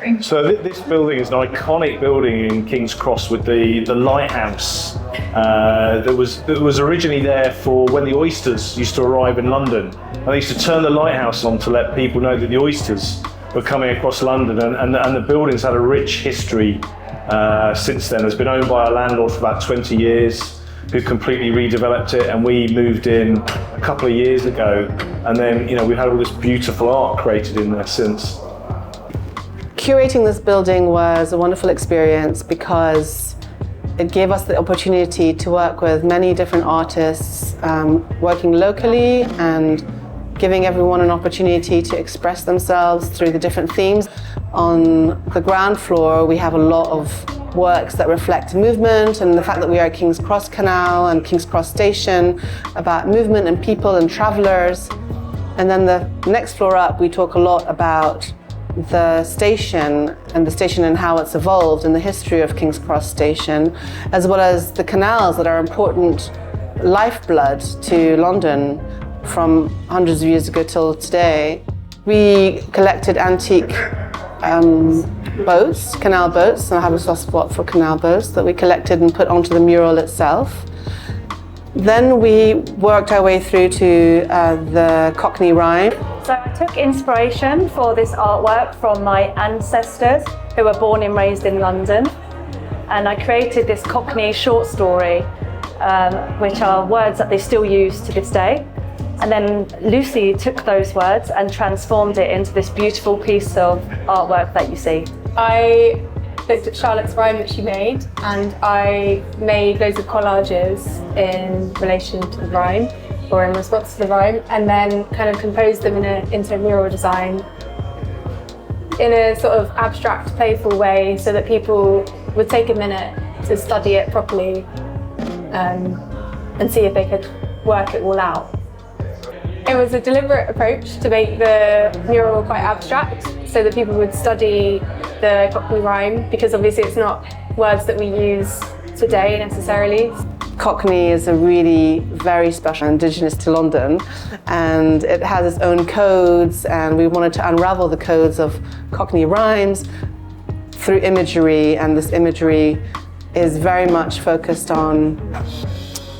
This building is an iconic building in King's Cross with the lighthouse that was originally there for when the oysters used to arrive in London. And they used to turn the lighthouse on to let people know that the oysters were coming across London, and the building's had a rich history since then. It's been owned by a landlord for about 20 years who completely redeveloped it, and we moved in a couple of years ago, and then we've had all this beautiful art created in there since. Curating this building was a wonderful experience because it gave us the opportunity to work with many different artists, working locally and giving everyone an opportunity to express themselves through the different themes. On the ground floor, we have a lot of works that reflect movement and the fact that we are at King's Cross Canal and King's Cross Station, about movement and people and travellers. And then the next floor up, we talk a lot about the station and how it's evolved and the history of King's Cross Station, as well as the canals that are important lifeblood to London from hundreds of years ago till today. We collected antique boats, canal boats, and I have a soft spot for canal boats that we collected and put onto the mural itself. Then we worked our way through to the Cockney Rhyme. So I took inspiration for this artwork from my ancestors who were born and raised in London, and I created this Cockney short story, which are words that they still use to this day. And then Lucy took those words and transformed it into this beautiful piece of artwork that you see. I looked at Charlotte's rhyme that she made, and I made loads of collages in relation to the rhyme, or in response to the rhyme, and then kind of composed them into a mural design in a sort of abstract, playful way, so that people would take a minute to study it properly and see if they could work it all out. It was a deliberate approach to make the mural quite abstract, so that people would study the Cockney Rhyme, because obviously it's not words that we use today necessarily. Cockney is a really very special, indigenous to London, and it has its own codes, and we wanted to unravel the codes of Cockney rhymes through imagery, and this imagery is very much focused on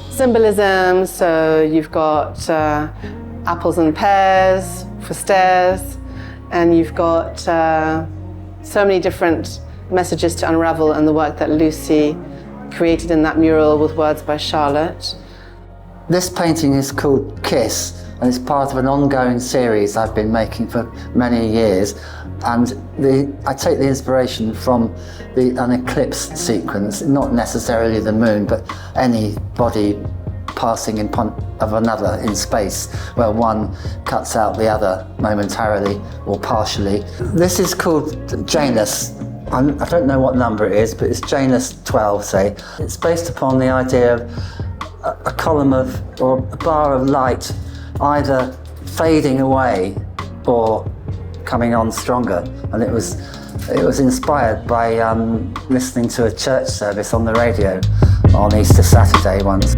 symbolism. So you've got apples and pears for stairs, and you've got so many different messages to unravel in the work that Lucy created in that mural with words by Charlotte. This painting is called Kiss, and it's part of an ongoing series I've been making for many years. And I take the inspiration from an eclipse sequence, not necessarily the moon, but any body passing in front of another in space, where one cuts out the other momentarily or partially. This is called Janus. I don't know what number it is, but it's Janus 12, say. It's based upon the idea of a column of, or a bar of light, either fading away or coming on stronger. And it was inspired by listening to a church service on the radio on Easter Saturday once.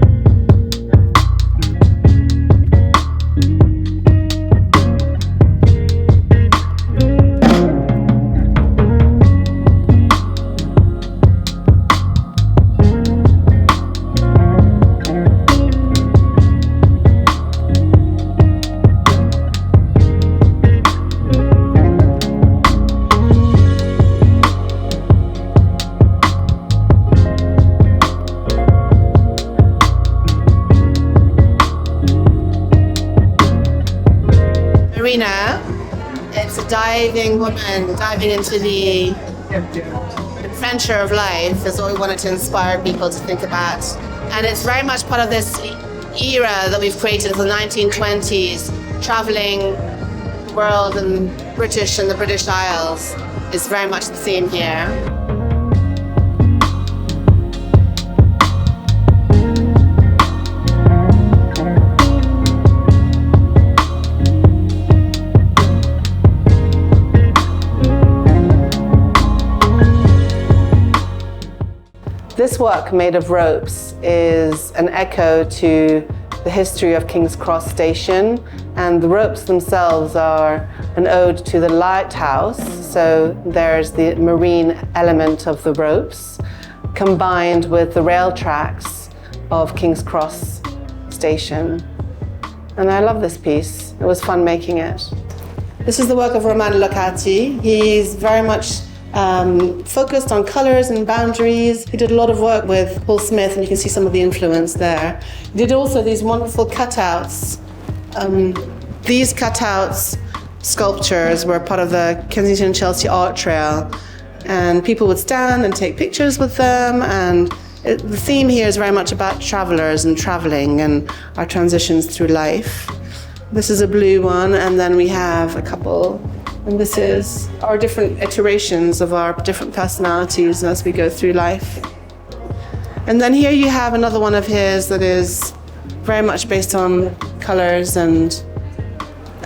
Marina, it's a diving woman diving into the adventure of life is what we wanted to inspire people to think about. And it's very much part of this era that we've created of the 1920s, traveling the world and the British Isles is very much the theme here. This work made of ropes is an echo to the history of King's Cross Station, and the ropes themselves are an ode to the lighthouse. So there's the marine element of the ropes combined with the rail tracks of King's Cross station. And I love this piece. It was fun making it. This is the work of Romano Locati. He's very much focused on colors and boundaries. He did a lot of work with Paul Smith, and you can see some of the influence there. He did also these wonderful cutouts. These cutouts, sculptures, were part of the Kensington and Chelsea Art Trail, and people would stand and take pictures with them. And the theme here is very much about travelers and traveling and our transitions through life. This is a blue one, and then we have a couple. And this is our different iterations of our different personalities as we go through life. And then here you have another one of his that is very much based on colors and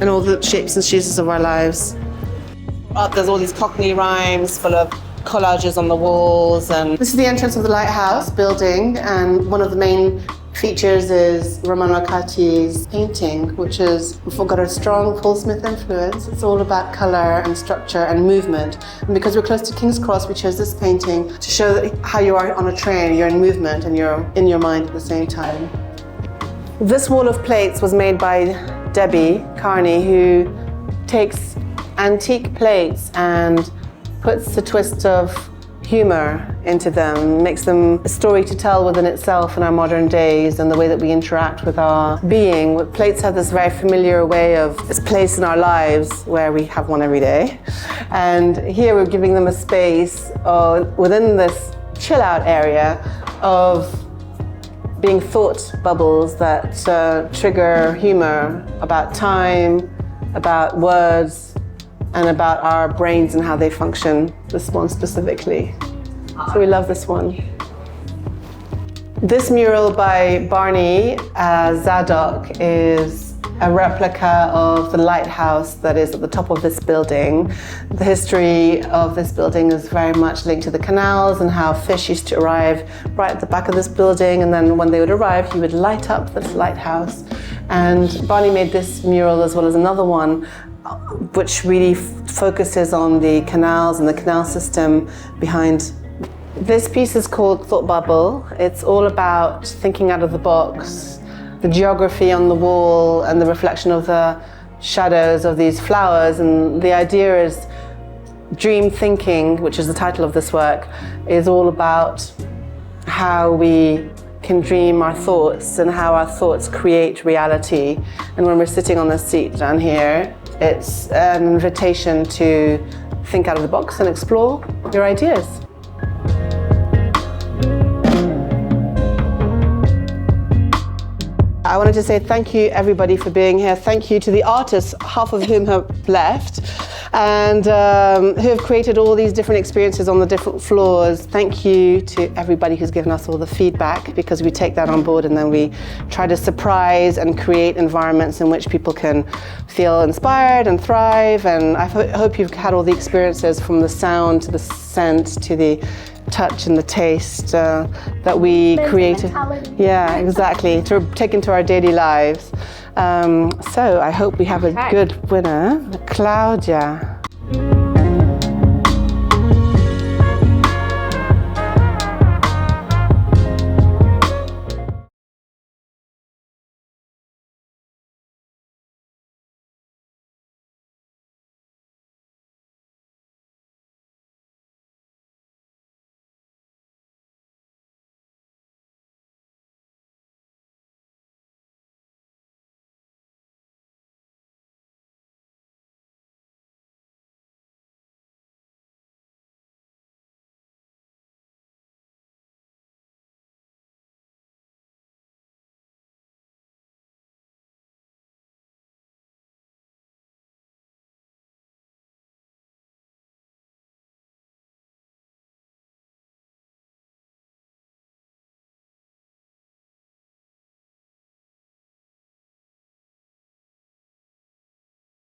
all the shapes and shadows of our lives. There's all these Cockney rhymes full of collages on the walls. And this is the entrance of the lighthouse building, and one of the main features is Romano Locati's painting, which has got a strong Paul Smith influence. It's all about color and structure and movement. And because we're close to King's Cross, we chose this painting to show that how you are on a train, you're in movement and you're in your mind at the same time. This wall of plates was made by Debbie Carney, who takes antique plates and puts a twist of humor into them, makes them a story to tell within itself in our modern days and the way that we interact with our being. Plates have this very familiar way of this place in our lives where we have one every day. And here we're giving them a space within this chill out area of being thought bubbles that trigger humor about time, about words, and about our brains and how they function, this one specifically. So we love this one. This mural by Barney Zadok is a replica of the lighthouse that is at the top of this building. The history of this building is very much linked to the canals and how fish used to arrive right at the back of this building, and then when they would arrive, he would light up this lighthouse. And Barney made this mural as well as another one which really focuses on the canals and the canal system behind. This piece is called Thought Bubble. It's all about thinking out of the box, the geography on the wall and the reflection of the shadows of these flowers. And the idea is dream thinking, which is the title of this work, is all about how we can dream our thoughts and how our thoughts create reality. And when we're sitting on this seat down here, it's an invitation to think out of the box and explore your ideas. I wanted to say thank you everybody for being here. Thank you to the artists, half of whom have left, and who have created all these different experiences on the different floors. Thank you to everybody who's given us all the feedback, because we take that on board and then we try to surprise and create environments in which people can feel inspired and thrive. And I hope you've had all the experiences, from the sound to the scent to the touch and the taste that we created. Yeah, exactly, to take into our daily lives. So I hope we have a good winner, Claudia.